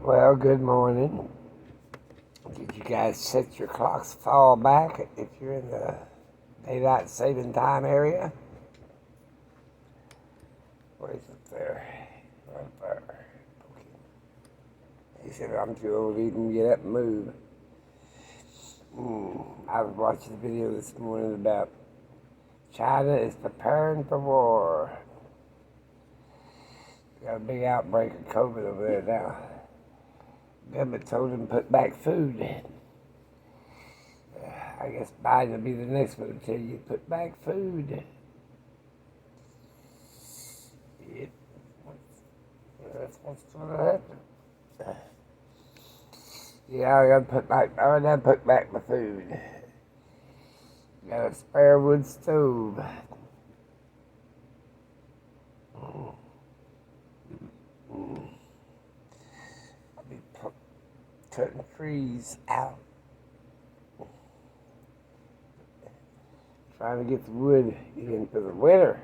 Well, good morning. Did you guys set your clocks fall back if you're in the daylight saving time area? Where's it there? Right there. Okay. He said, I'm too old to even get up and move. I was watching a video this morning about China is preparing for war. Got a big outbreak of COVID over there now. Government told them to put back food. I guess Biden will be the next one to tell you to put back food. Yep. That's what's going to happen. Yeah, I gotta put back my food. Got a spare wood stove. I'll be cutting trees out. Trying to get the wood in for the winter.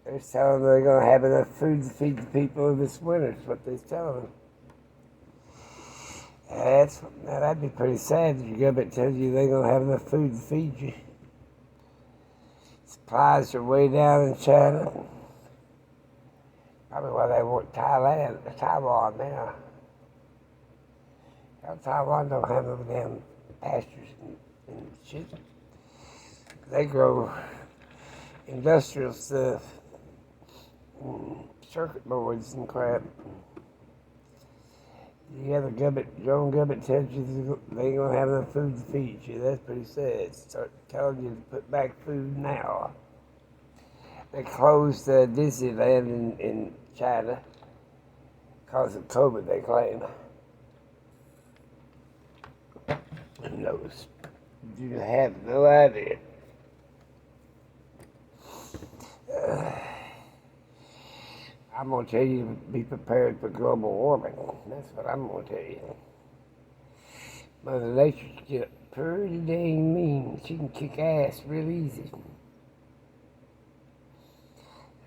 They're telling them they're going to have enough food to feed the people this winter. That's what they're telling them. Now that'd be pretty sad if your government tells you they're going to have enough food to feed you. Supplies are way down in China. Probably why they want Taiwan now. Taiwan don't have no damn pastures and shit. They grow industrial stuff, circuit boards and crap. You have your own government tells you they ain't gonna have enough food to feed you. That's pretty sad. Start telling you to put back food now. They closed Disneyland in China because of COVID, they claim. Who knows? You have no idea. I'm going to tell you to be prepared for global warming. That's what I'm going to tell you. Mother Nature's get pretty dang mean. She can kick ass real easy.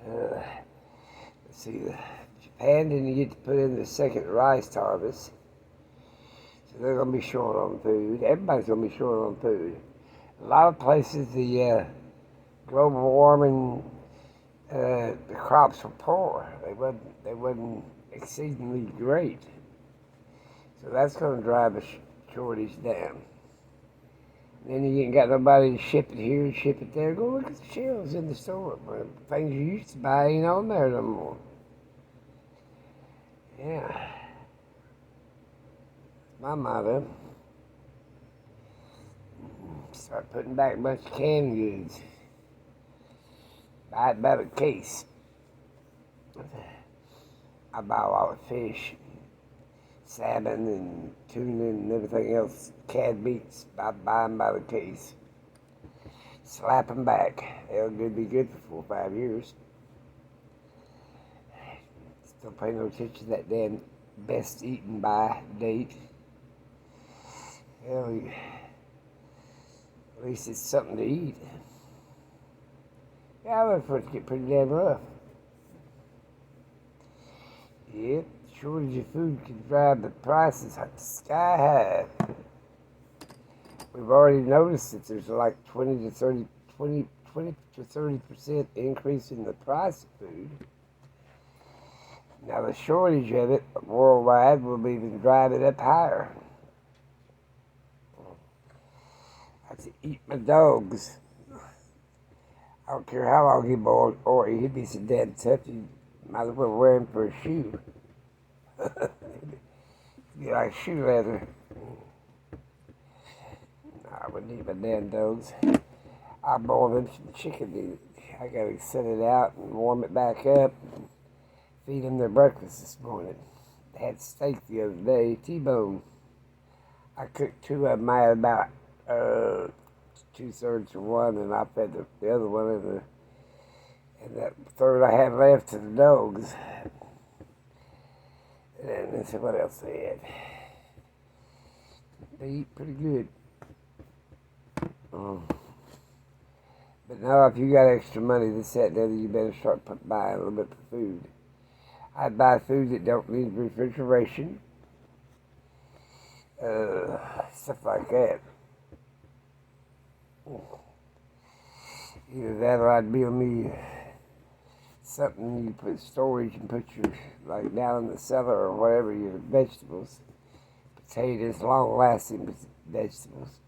Let's see, Japan didn't get to put in the second rice harvest. So they're going to be short on food. Everybody's going to be short on food. A lot of places, the global warming, the crops were poor. They wasn't exceedingly great. So that's going to drive the shortage down. And then you ain't got nobody to ship it here and ship it there. Go look at the shelves in the store. Things you used to buy ain't on there no more. Yeah. My motto. Start putting back a bunch of canned goods. Buy it by the case. I buy a lot of fish, salmon and tuna and everything else, canned meats. I buy them by the case. Slap them back. They'll be good for 4 or 5 years. Still pay no attention to that damn best eaten by date. Hell, at least it's something to eat. Yeah, I look for it to get pretty damn rough. Yep, shortage of food can drive the prices sky high. We've already noticed that there's like 20 to 30% increase in the price of food. Now the shortage of it worldwide will even drive it up higher. I have to eat my dogs. I don't care how long he boiled, or he'd be so damn tough, you might as well wear him for a shoe. Be like shoe leather. I wouldn't eat my damn dogs. I boiled them some chicken. I gotta set it out and warm it back up. Feed them their breakfast this morning. They had steak the other day, T-bone. I cooked 2 of them. I had about 2/3 of one, and I fed the other one, and that third I had left to the dogs. And let's see what else they had. They eat pretty good. But now if you got extra money, this, that, and the other, you better start buying a little bit of food. I buy food that don't need refrigeration. stuff like that. Either that or I'd build me something you put storage and put your, like down in the cellar or whatever, your vegetables, potatoes, long-lasting vegetables.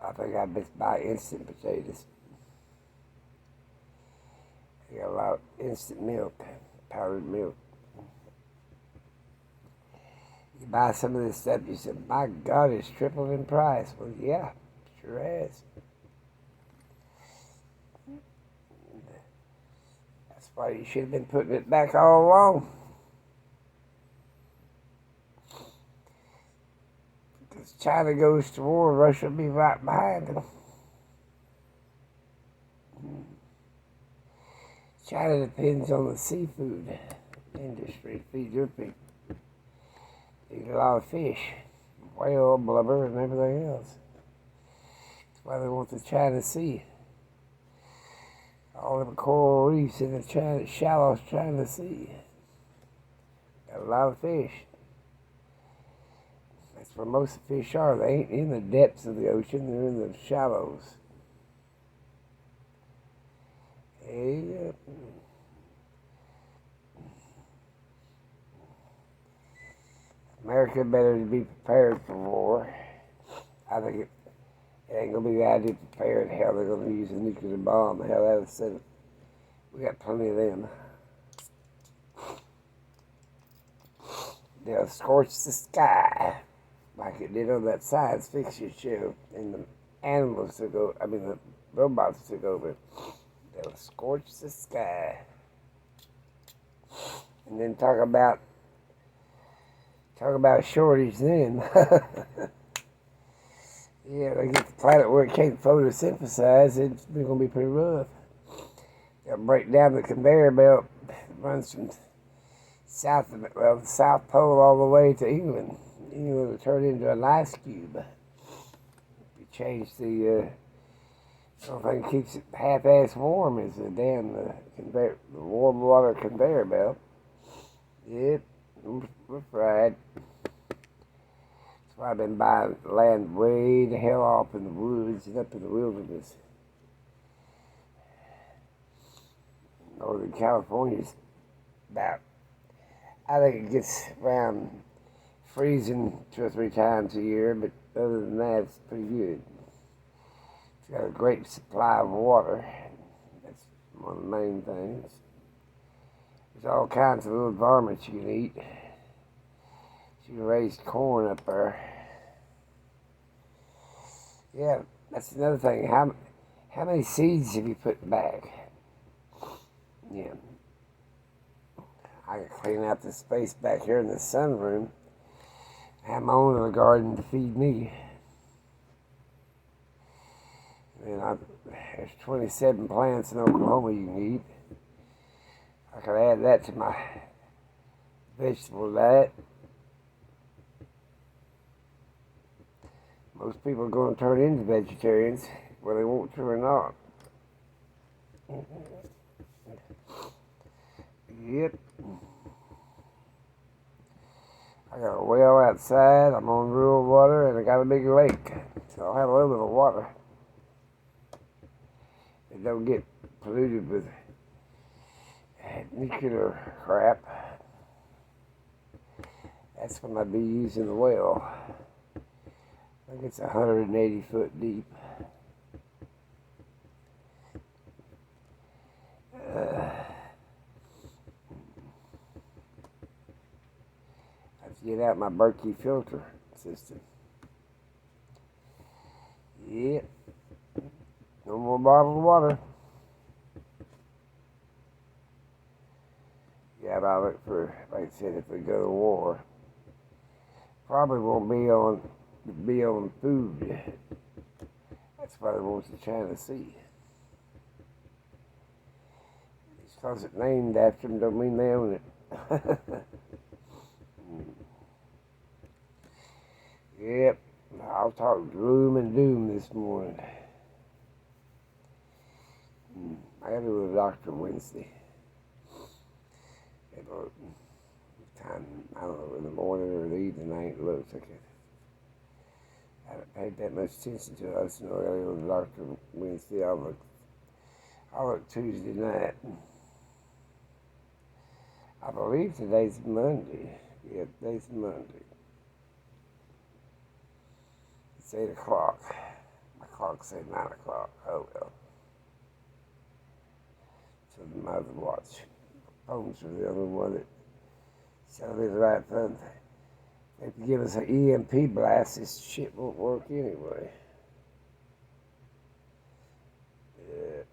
I think I'd just buy instant potatoes. I got a lot of instant milk, powdered milk. You buy some of this stuff, you say, my God, it's tripled in price. Well, yeah, sure has. That's why you should have been putting it back all along. Because China goes to war, Russia will be right behind them. China depends on the seafood industry to feed their people. They eat a lot of fish, whale, blubber, and everything else. That's why they want the China Sea. All them coral reefs in the shallow China Sea. Got a lot of fish. That's where most of the fish are. They ain't in the depths of the ocean, they're in the shallows. Hey, America better be prepared for war. I think it ain't gonna be the idea prepared. Hell, they're gonna use a nuclear bomb. Hell, that'll set it. We got plenty of them. They'll scorch the sky like it did on that science fiction show, and the animals took over. I mean, the robots took over. They'll scorch the sky, and then talk about shortage. Then, yeah, they get the planet where it can't photosynthesize. It's gonna be pretty rough. They'll break down the conveyor belt. It runs from the South Pole all the way to England. England will turn into an ice cube. If you change the only thing that keeps it half-ass warm is the damn the warm water conveyor belt. Yep, we're fried. That's why I've been buying land way the hell off in the woods and up in the wilderness. Northern California's about, I think it gets around freezing 2 or 3 times a year, but other than that, it's pretty good. It's got a great supply of water. That's one of the main things. There's all kinds of little varmints you can eat. You can raise corn up there. Yeah, that's another thing. How many seeds have you put back? Yeah. I can clean out the space back here in the sunroom. I have my own little garden to feed me. And there's 27 plants in Oklahoma you can eat. I could add that to my vegetable diet. Most people are going to turn into vegetarians, whether they want to or not. Yep. I got a well outside, I'm on rural water, and I got a big lake. So I'll have a little bit of water. It don't get polluted with nuclear crap. That's when I'd be using the well. I think it's 180 foot deep. Get out my Berkey filter system. Yep. No more bottled water. Yeah, but I look for, like I said, if we go to war, probably won't be on food. That's why they want the China Sea. Just because it's named after them don't mean they own it. Yep, I'll talk gloom and doom this morning. I gotta go to the doctor Wednesday. time. I don't know, in the morning or the evening. I ain't looked. I haven't paid that much attention to it. I just know I got a little darker Wednesday. I'll look Tuesday night. I believe today's Monday. Yeah, today's Monday. It's 8 o'clock. My clock said 9 o'clock. Oh well. So the mother watch. Phones are the only one that shall be the right thing. If you give us an EMP blast, this shit won't work anyway. Yeah,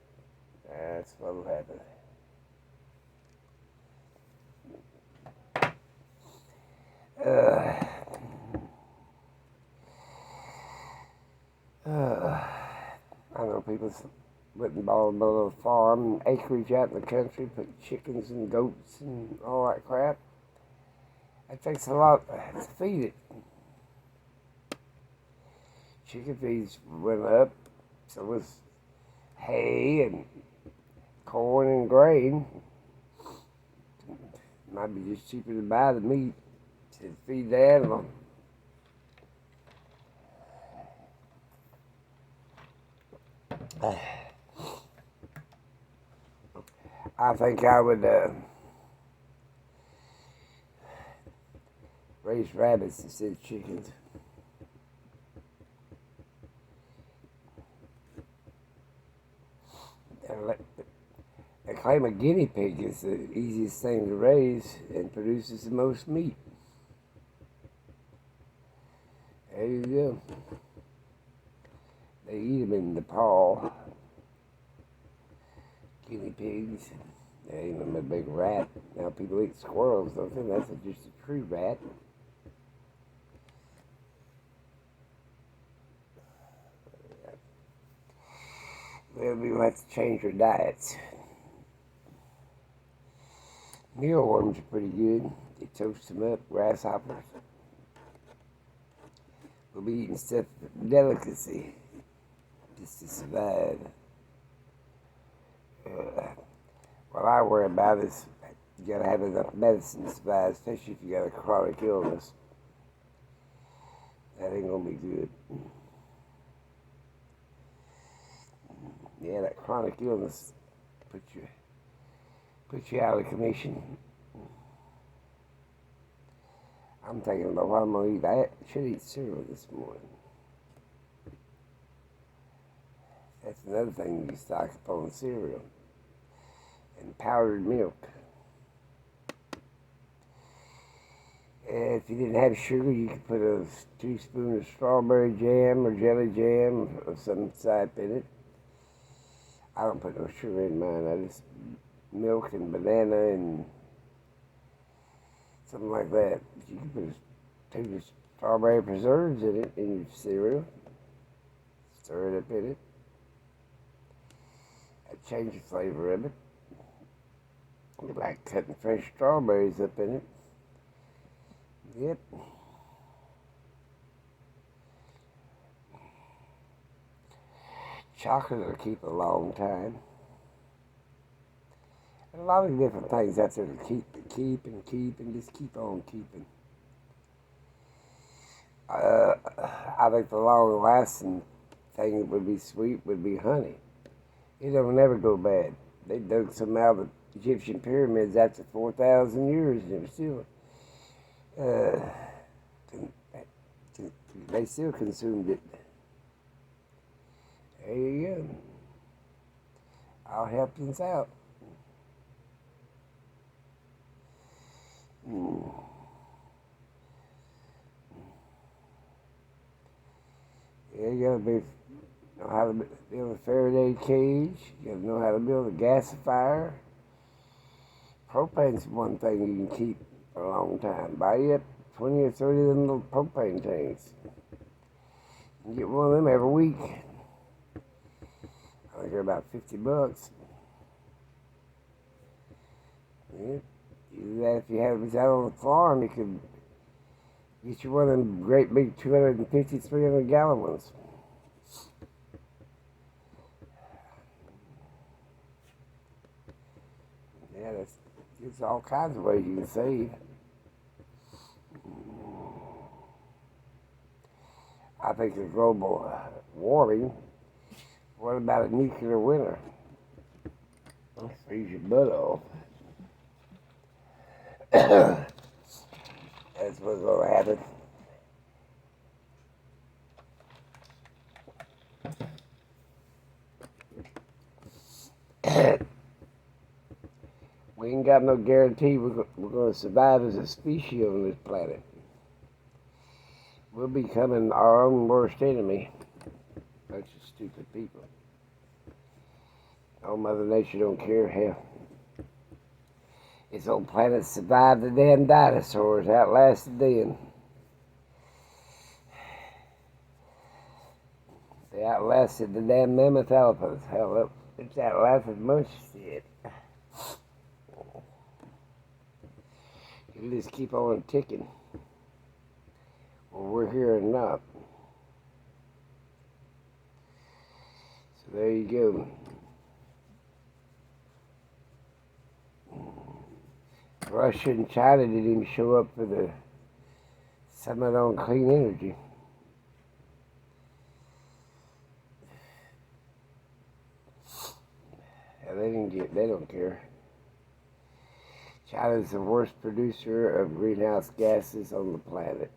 that's what'll happen. I know people went and bought a little farm and acreage out in the country, put chickens and goats and all that crap. It takes a lot to feed it. Chicken feeds went up, so was hay and corn and grain. Might be just cheaper to buy the meat to feed the animal. I think I would raise rabbits instead of chickens. They claim a guinea pig is the easiest thing to raise and produces the most meat. There you go. They eat them in Nepal. Guinea pigs. They eat them a big rat. Now people eat squirrels, don't they? That's just a true rat. Well, we'll have to change our diets. Mealworms are pretty good. They toast them up, grasshoppers. We'll be eating stuff delicacy just to survive. What I worry about is you gotta have enough medicine to survive, especially if you got a chronic illness. That ain't gonna be good. Yeah, that chronic illness put you out of commission. I'm thinking about what I'm gonna eat. I should eat cereal this morning. That's another thing you stock up on, cereal and powdered milk. If you didn't have sugar, you could put a teaspoon of strawberry jam or jelly jam or some type in it. I don't put no sugar in mine. I just milk and banana and something like that. You can put two strawberry preserves in it in your cereal. Stir it up in it. Change the flavor of it. You like cutting fresh strawberries up in it. Yep. Chocolate will keep a long time. A lot of different things out there to keep and just keep on keeping. I think the long lasting thing that would be sweet would be honey. It'll never go bad. They dug some out of the Egyptian pyramids after 4,000 years and they still consumed it. There you go. I'll help us out. Yeah, you gotta know how to build a Faraday cage. You gotta know how to build a gasifier. Propane's one thing you can keep for a long time. Buy you up 20 or 30 of them little propane tanks. You get one of them every week. I think they're about $50. Yeah. You do that if you have it out on the farm, you could get you one of them great big 250, 300 gallon ones. Yeah, there's all kinds of ways you can save. I think of global warming. What about a nuclear winter? Freeze your butt off. That's what's going to happen. We ain't got no guarantee we're going to survive as a species on this planet. We're becoming our own worst enemy. Bunch of stupid people. Oh, Mother Nature don't care. Hell, this old planet survived the damn dinosaurs, outlasted them. They outlasted the damn mammoth elephants. Hell, it's outlasted much shit. It'll just keep on ticking. Well, we're here or not. So there you go. Russia and China didn't even show up for the summit on clean energy. Yeah, they don't care. China's the worst producer of greenhouse gases on the planet.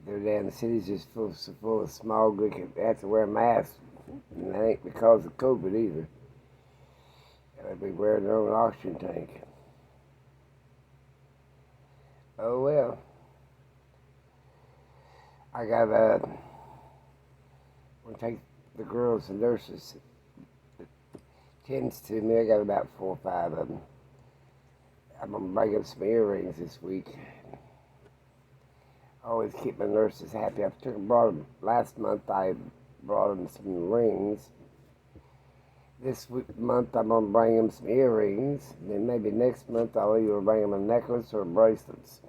Their damn cities just full of smog. They have to wear masks, and that ain't because of COVID either. They'll be wearing their own oxygen tank. Oh well. I got we'll take the girls and nurses that tends to me. I got about 4 or 5 of them. I'm gonna bring them some earrings this week. I always keep my nurses happy. Brought them last month. I brought them some rings. This month I'm gonna bring them some earrings. Then maybe next month I'll either bring them a necklace or bracelets,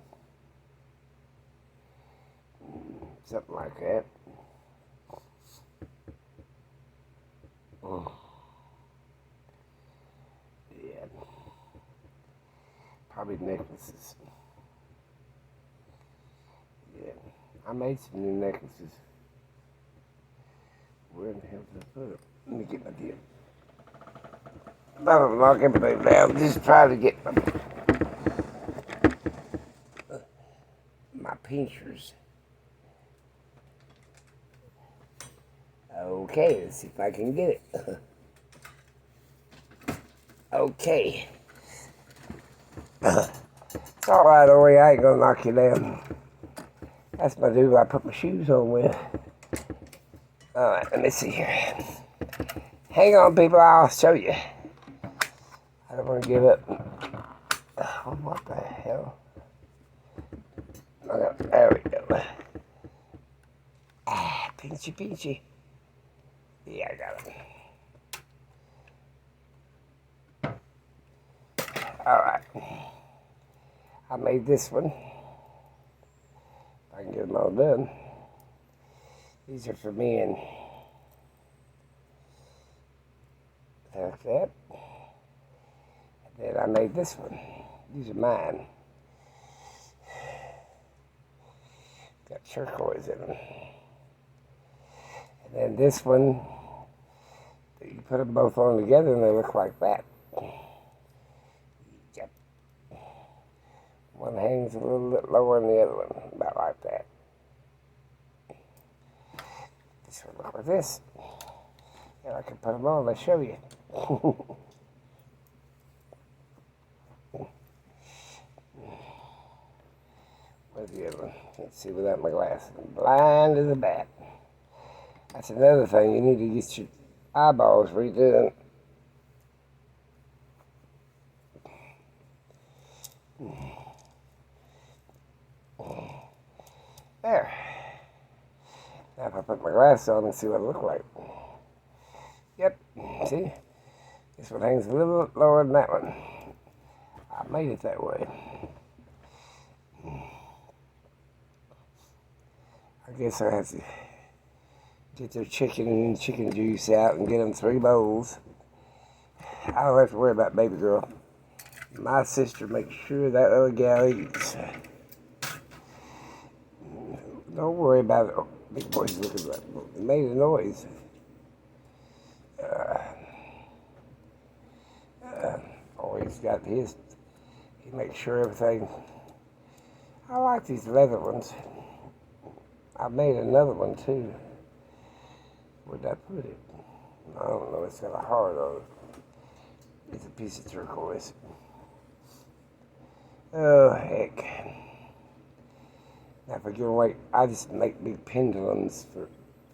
something like that. Yeah, probably necklaces. Yeah, I made some new necklaces. Where in the hell did I put them? Let me get my deal. I'm not knock everything down. Just try to get my pinchers. Okay, let's see if I can get it. Okay. It's alright, Ori. I ain't gonna knock you down. That's my dude I put my shoes on with. Alright, let me see here. Hang on, people. I'll show you. I don't want to give up. Oh, what the hell? There we go. Pinchy. Yeah, I got it. Alright. I made this one. If I can get them all done. These are for me and like that. And then I made this one. These are mine. Got turquoise in them. And then this one, you put them both on together and they look like that. Yep. One hangs a little bit lower than the other one, about like that. This one look like this. And I can put them on, I'll show you. Where's the other one? Let's see without my glasses. I'm blind as a bat. That's another thing. You need to get your eyeballs redone. There. Now if I put my glasses on and see what it looks like. Yep. See? This one hangs a little lower than that one. I made it that way. I guess I have to get their chicken and chicken juice out and get them 3 bowls. I don't have to worry about baby girl. My sister makes sure that other gal eats. Don't worry about it. Big boy's looking like he made a noise. Always got his. He makes sure everything. I like these leather ones. I made another one too. Where'd I put it? I don't know. It's got a heart on it. It's a piece of turquoise. Oh, heck. Now, if I give away, I just make big pendulums for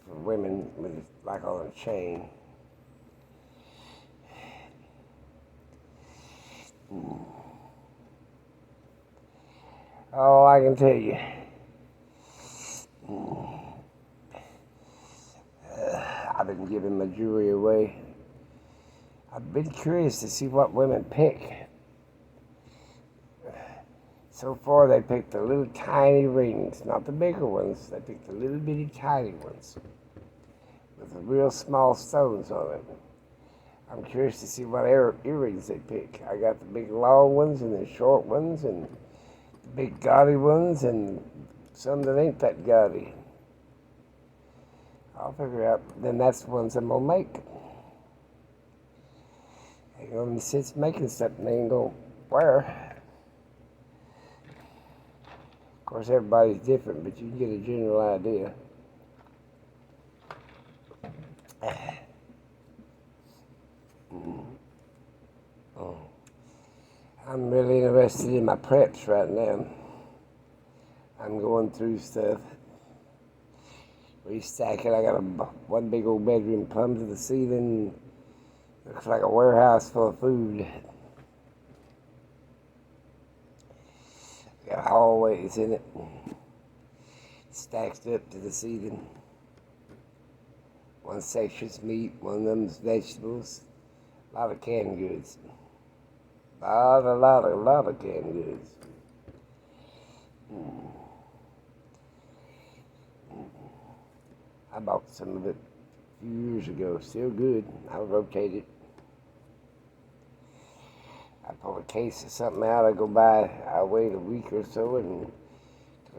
women with like on a chain. Oh, I can tell you. I've been giving my jewelry away. I've been curious to see what women pick. So far, they picked the little tiny rings, not the bigger ones. They picked the little bitty tiny ones with the real small stones on it. I'm curious to see what earrings they pick. I got the big long ones and the short ones and the big gaudy ones and some that ain't that gaudy. I'll figure out. Then that's the ones I'm gonna make. Ain't gonna be sense making something they ain't gonna wear. Of course, everybody's different, but you can get a general idea. I'm really interested in my preps right now. I'm going through stuff, restacking. I got one big old bedroom plumb to the ceiling. Looks like a warehouse full of food. Got hallways in it, stacked up to the ceiling. One section's meat, one of them's vegetables. A lot of canned goods. A lot of canned goods. I bought some of it a few years ago. Still good. I'll rotate it. I pull a case of something out. I go buy. I wait a week or so and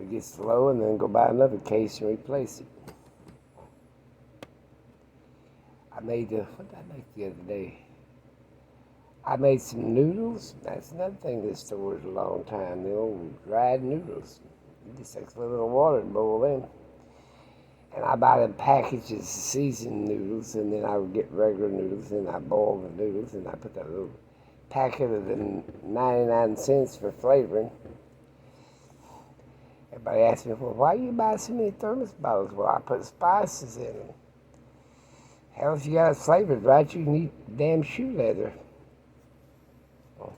it gets low, and then go buy another case and replace it. What did I make the other day? I made some noodles. That's another thing that stores a long time. The old dried noodles. You just take a little water and boil in. And I buy them packages of seasoned noodles, and then I would get regular noodles, and I boil the noodles, and I put that little packet of them 99 cents for flavoring. Everybody asks me, well, why you buy so many thermos bottles? Well, I put spices in them. Hell, if you got it flavored right, you can eat damn shoe leather. Well,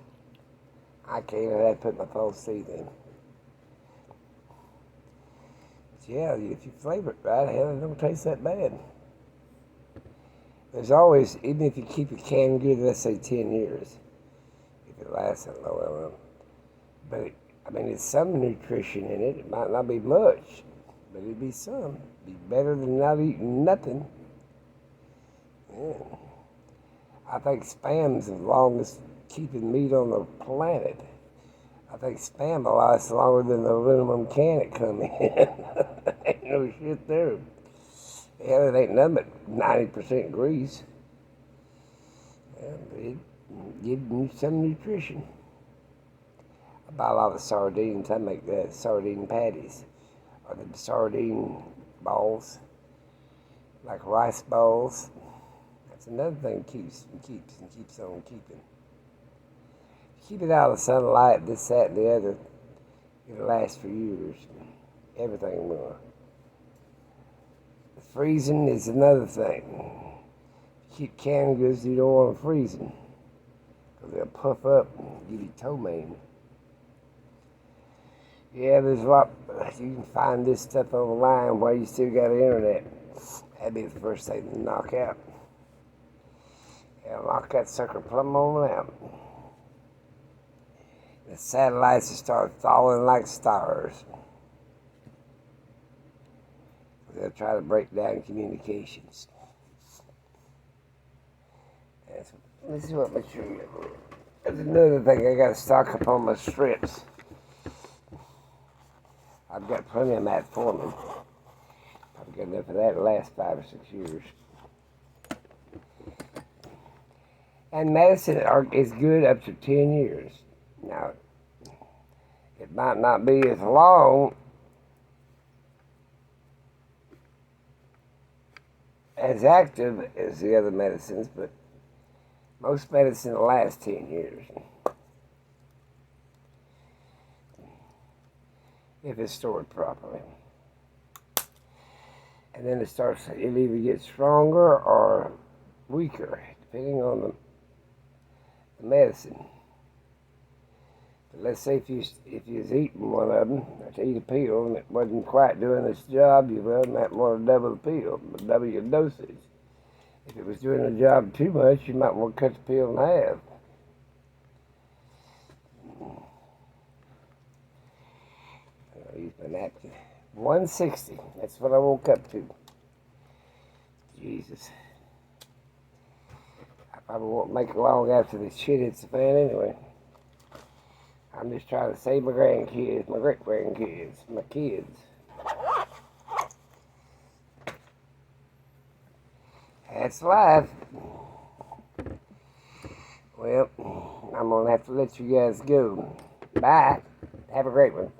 I can't. I had to put my false teeth in. But yeah, if you flavor it right, hell, it don't taste that bad. There's always, even if you keep a canned good, let's say 10 years, if it lasts that long, but there's some nutrition in it. It might not be much, but it'd be some. It'd be better than not eating nothing. Yeah. I think Spam's the longest keeping meat on the planet. I think Spam will last longer than the aluminum can it come in. Ain't no shit there. Yeah, it ain't nothing but 90% grease. Yeah, but it gives you some nutrition. I buy a lot of sardines. I make the sardine patties, or the sardine balls, like rice balls. That's another thing keeps on keeping. Keep it out of the sunlight, this, that, and the other. It'll last for years. Everything will. Freezing is another thing. Keep canned goods, you don't want them freezing, because they'll puff up and give you ptomaine. Yeah, there's a lot. You can find this stuff online while you still got the internet. That'd be the first thing to knock out. Yeah, knock that sucker plumb on out. The satellites will start falling like stars. They'll try to break down communications. This is what my tree is. That's another thing. I got to stock up on my strips. I've got plenty of metformin. I've got enough of that to last 5 or 6 years. And medicine is good up to 10 years. Now, it might not be as long as active as the other medicines, but most medicine will last 10 years. If it's stored properly. And then it'll either get stronger or weaker, depending on the medicine. But let's say if you was eating one of them, or to eat a pill, and it wasn't quite doing its job, you might want to double the pill, double your dosage. If it was doing the job too much, you might want to cut the pill in half. I'll use my napkin. 160. That's what I woke up to. Jesus. I probably won't make it long after this shit hits the fan anyway. I'm just trying to save my grandkids, my great-grandkids, my kids. That's life. Well, I'm going to have to let you guys go. Bye. Have a great one.